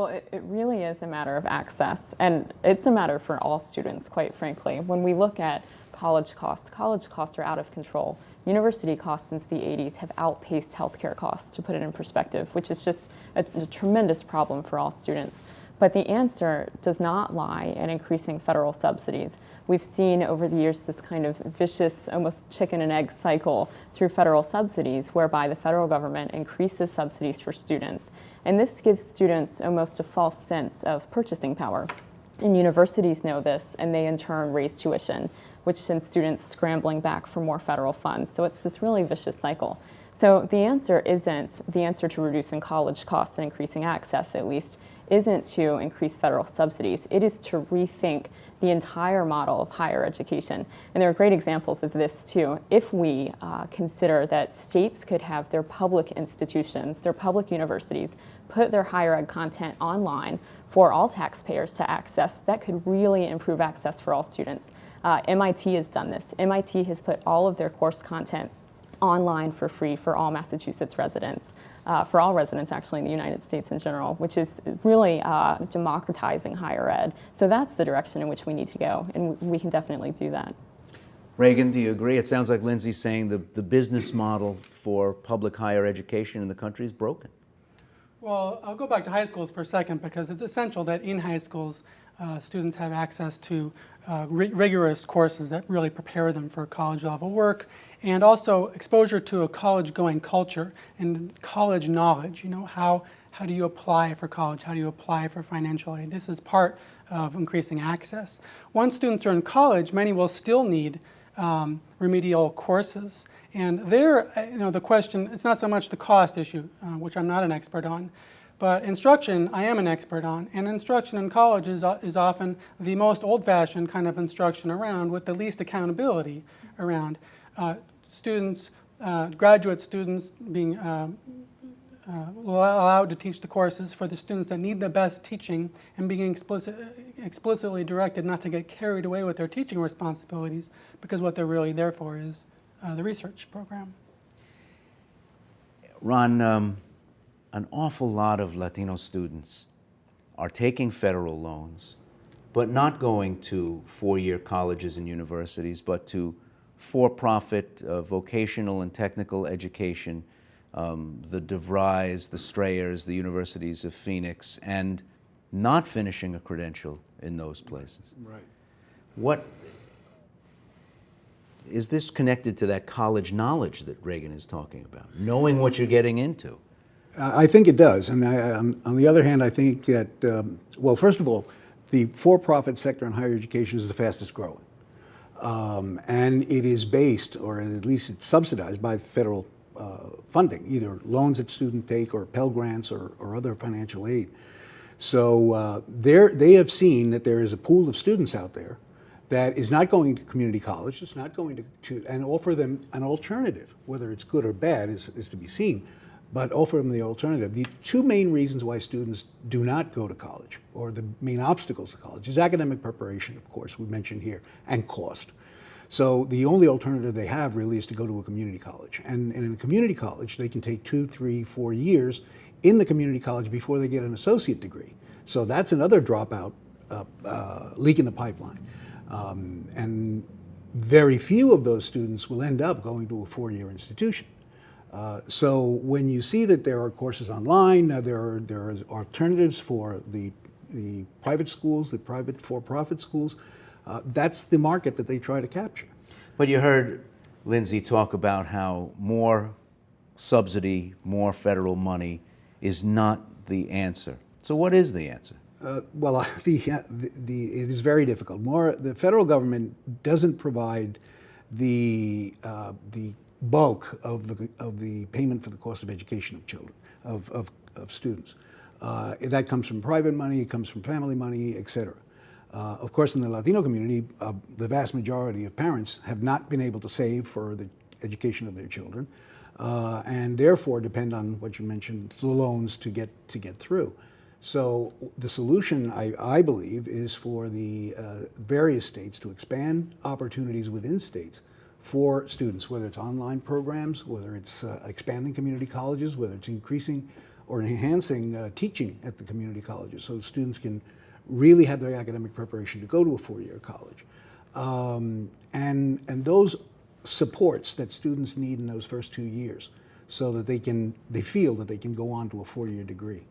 Well, it really is a matter of access, and it's a matter for all students, quite frankly. When we look at college costs are out of control. University costs since the 80s have outpaced healthcare costs, to put it in perspective, which is just a tremendous problem for all students. But the answer does not lie in increasing federal subsidies. We've seen over the years this kind of vicious, almost chicken and egg cycle through federal subsidies, whereby the federal government increases subsidies for students. And this gives students almost a false sense of purchasing power. And universities know this, and they in turn raise tuition, which sends students scrambling back for more federal funds. So it's this really vicious cycle. So the answer to reducing college costs and increasing access, at least, isn't to increase federal subsidies. It is to rethink the entire model of higher education. And there are great examples of this too. If we consider that states could have their public institutions, their public universities, put their higher ed content online for all taxpayers to access, that could really improve access for all students. MIT has done this. MIT has put all of their course content online for free for all Massachusetts residents, for all residents actually in the United States in general, which is really democratizing higher ed. So that's the direction in which we need to go, and we can definitely do that. Raegen, do you agree? It sounds like Lindsey's saying the business model for public higher education in the country is broken. Well, I'll go back to high schools for a second, because it's essential that in high schools students have access to rigorous courses that really prepare them for college level work, and also exposure to a college-going culture and college knowledge. You know, how do you apply for college? How do you apply for financial aid? This is part of increasing access. Once students are in college, many will still need remedial courses. And there, the question, it's not so much the cost issue, which I'm not an expert on, but instruction I am an expert on. And instruction in college is often the most old-fashioned kind of instruction around, with the least accountability around. Graduate students being allowed to teach the courses for the students that need the best teaching, and being explicitly directed not to get carried away with their teaching responsibilities, because what they're really there for is the research program. Ron, an awful lot of Latino students are taking federal loans, but not going to four-year colleges and universities, but to for-profit vocational and technical education, the DeVrys, the Strayers, the universities of Phoenix, and not finishing a credential in those places. Right. What is this connected to that college knowledge that Raegen is talking about, knowing what you're getting into? I think it does. And on the other hand, I think that, well, first of all, the for-profit sector in higher education is the fastest growing. And it is based, or at least it's subsidized by federal funding, either loans that students take or Pell Grants or other financial aid. So they have seen that there is a pool of students out there that is not going to community college, it's not going to and offer them an alternative. Whether it's good or bad is to be seen, but offer them the alternative. The two main reasons why students do not go to college, or the main obstacles to college, is academic preparation, of course, we mentioned here, and cost. So the only alternative they have really is to go to a community college. And in a community college, they can take 2, 3, 4 years in the community college before they get an associate degree. So that's another dropout, leak in the pipeline. And very few of those students will end up going to a 4-year institution. So when you see that there are courses online, there are alternatives for the private schools, the private for-profit schools, that's the market that they try to capture. But you heard Lindsey talk about how more subsidy, more federal money is not the answer. So what is the answer? Well, it is very difficult. The federal government doesn't provide the bulk of the payment for the cost of education of children, of students. That comes from private money, it comes from family money, et cetera. Of course, in the Latino community, the vast majority of parents have not been able to save for the education of their children, and therefore depend on what you mentioned, the loans to get through. So the solution, I believe, is for the various states to expand opportunities within states for students, whether it's online programs, whether it's expanding community colleges, whether it's increasing or enhancing teaching at the community colleges so students can really have their academic preparation to go to a four-year college. And those supports that students need in those first 2 years so that they feel that they can go on to a four-year degree.